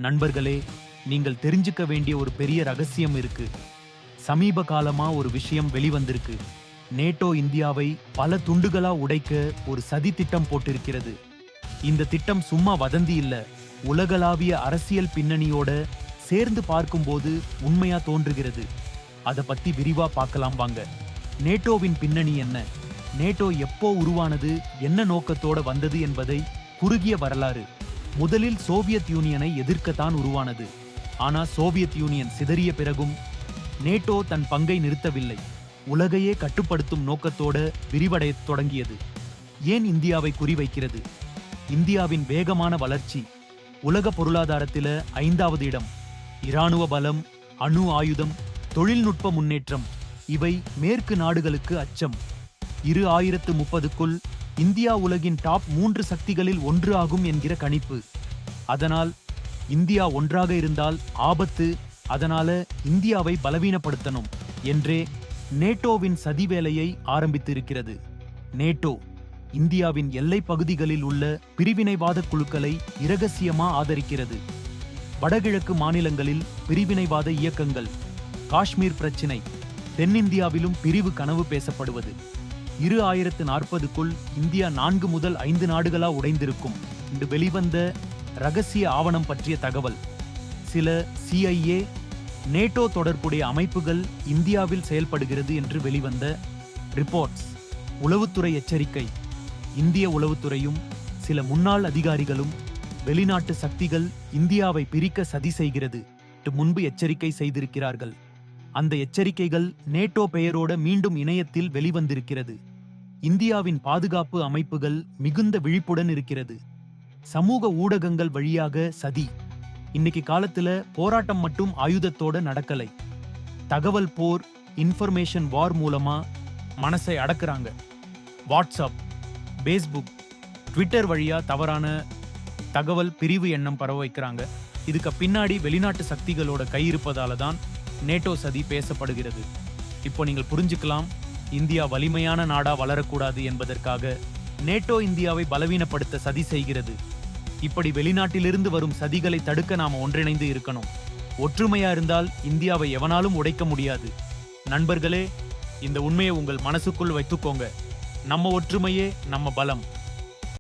நண்பர்களே, நீங்கள் தெரிஞ்சுக்க வேண்டிய ஒரு பெரிய ரகசியம் இருக்கு. சமீப காலமா ஒரு விஷயம் வெளிவந்திருக்கு. நேட்டோ இந்தியாவை பல துண்டுகளா உடைக்க ஒரு சதி திட்டம் போட்டிருக்கிறது. இந்த திட்டம் சும்மா வதந்தி இல்ல, உலகளாவிய அரசியல் பின்னணியோட சேர்ந்து பார்க்கும்போது உண்மையா தோன்றுகிறது. அத பத்தி விரிவா பார்க்கலாம் வாங்க. நேட்டோவின் பின்னணி என்ன, நேட்டோ எப்போ உருவானது, என்ன நோக்கத்தோட வந்தது என்பதை குறுகிய வரலாறு. முதலில் சோவியத் யூனியனை எதிர்க்கத்தான் உருவானது. ஆனா சோவியத் யூனியன் சிதறிய பிறகும் நேட்டோ தன் பங்கை நிறுத்தவில்லை. உலகையே கட்டுப்படுத்தும் நோக்கத்தோட விரிவடையத் தொடங்கியது. ஏன் இந்தியாவை குறிவைக்கிறது? இந்தியாவின் வேகமான வளர்ச்சி, உலக பொருளாதாரத்தில 5வது இடம், இராணுவ பலம், அணு ஆயுதம், தொழில்நுட்ப முன்னேற்றம், இவை மேற்கு நாடுகளுக்கு அச்சம். 2030க்குள் இந்தியா உலகின் டாப் 3 சக்திகளில் ஒன்று ஆகும் என்கிற கணிப்பு. அதனால் இந்தியா ஒன்றாக இருந்தால் ஆபத்து, அதனால இந்தியாவை பலவீனப்படுத்தணும் என்றே நேட்டோவின் சதி வேலையை ஆரம்பித்திருக்கிறது. நேட்டோ இந்தியாவின் எல்லை பகுதிகளில் உள்ள பிரிவினைவாத குழுக்களை இரகசியமா ஆதரிக்கிறது. வடகிழக்கு மாநிலங்களில் பிரிவினைவாத இயக்கங்கள், காஷ்மீர் பிரச்சினை, தென்னிந்தியாவிலும் பிரிவு கனவு பேசப்படுவது. 2040க்குள் இந்தியா 4 முதல் 5 நாடுகளா உடைந்திருக்கும் என்று வெளிவந்த ரகசிய ஆவணம் பற்றிய தகவல். சில CIA, நேட்டோ தொடர்புடைய அமைப்புகள் இந்தியாவில் செயல்படுகிறது என்று வெளிவந்த ரிப்போர்ட்ஸ். உளவுத்துறை எச்சரிக்கை. இந்திய உளவுத்துறையும் சில முன்னாள் அதிகாரிகளும் வெளிநாட்டு சக்திகள் இந்தியாவை பிரிக்க சதி செய்கிறது என்று முன்பு எச்சரிக்கை செய்திருக்கிறார்கள். அந்த எச்சரிக்கைகள் நேட்டோ பெயரோட மீண்டும் இணையத்தில் வெளிவந்திருக்கிறது. இந்தியாவின் பாதுகாப்பு அமைப்புகள் மிகுந்த விழிப்புடன் இருக்கிறது. சமூக ஊடகங்கள் வழியாக சதி. இன்னைக்கு காலத்துல போராட்டம் மட்டும் ஆயுதத்தோட நடக்கலை. தகவல் போர், இன்ஃபர்மேஷன் வார் மூலமா மனசை அடக்குறாங்க. வாட்ஸ்அப், பேஸ்புக், ட்விட்டர் வழியா தவறான தகவல் பிரிவு எண்ணம் பரவ வைக்கிறாங்க. இதுக்கு பின்னாடி வெளிநாட்டு சக்திகளோட கை இருப்பதால தான் நேட்டோ சதி பேசப்படுகிறது. இப்போ நீங்கள் புரிஞ்சுக்கலாம், இந்தியா வலிமையான நாடா வளரக்கூடாது என்பதற்காக நேட்டோ இந்தியாவை பலவீனப்படுத்த சதி செய்கிறது. இப்படி வெளிநாட்டிலிருந்து வரும் சதிகளை தடுக்க நாம ஒன்றிணைந்து இருக்கணும். ஒற்றுமையா இருந்தால் இந்தியாவை எவனாலும் உடைக்க முடியாது. நண்பர்களே, இந்த உண்மையை உங்கள் மனசுக்குள் வைத்துக்கோங்க. நம்ம ஒற்றுமையே நம்ம பலம்.